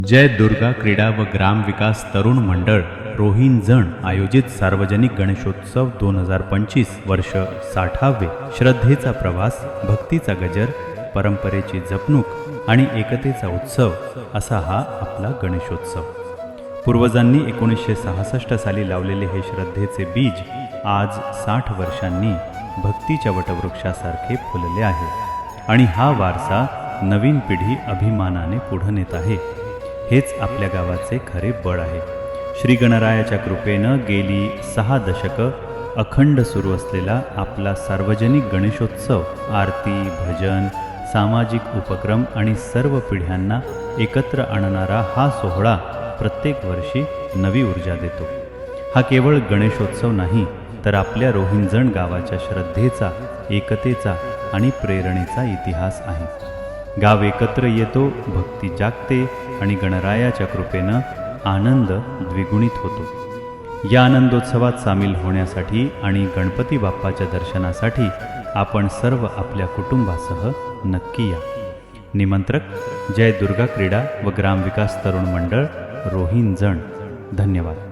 जय दुर्गा क्रीडा व ग्राम विकास तरुण मंडळ रोहिंजण आयोजित सार्वजनिक गणेशोत्सव 2025 वर्ष 60वे श्रद्धेचा प्रवास, भक्तीचा गजर, परंपरेची जपणूक आणि एकतेचा उत्सव असा हा आपला गणेशोत्सव। पूर्वजांनी 1966 साली लावलेले हे श्रद्धेचे बीज आज 60 वर्षांनी भक्तीच्या वटवृक्षासारखे फुलले आहे आणि हा वारसा नवीन पिढी अभिमानाने पुढे नेत आहे। हेच आपल्या गावाचे खरे बळ आहे। श्री गणरायाच्या कृपेनं गेली 6 दशकं अखंड सुरू असलेला आपला सार्वजनिक गणेशोत्सव आरती, भजन, सामाजिक उपक्रम आणि सर्व पिढ्यांना एकत्र आणणारा हा सोहळा प्रत्येक वर्षी नवी ऊर्जा देतो। हा केवळ गणेशोत्सव नाही, तर आपल्या रोहिंजण गावाच्या श्रद्धेचा, एकतेचा आणि प्रेरणेचा इतिहास आहे। गाव एकत्र येतो, भक्ती जागते आणि गणरायाच्या कृपेनं आनंद द्विगुणित होतो। या आनंदोत्सवात सामील होण्यासाठी आणि गणपती बाप्पाच्या दर्शनासाठी आपण सर्व आपल्या कुटुंबासह नक्की या। निमंत्रक जय दुर्गा क्रीडा व ग्राम विकास तरुण मंडळ रोहिंजण। धन्यवाद।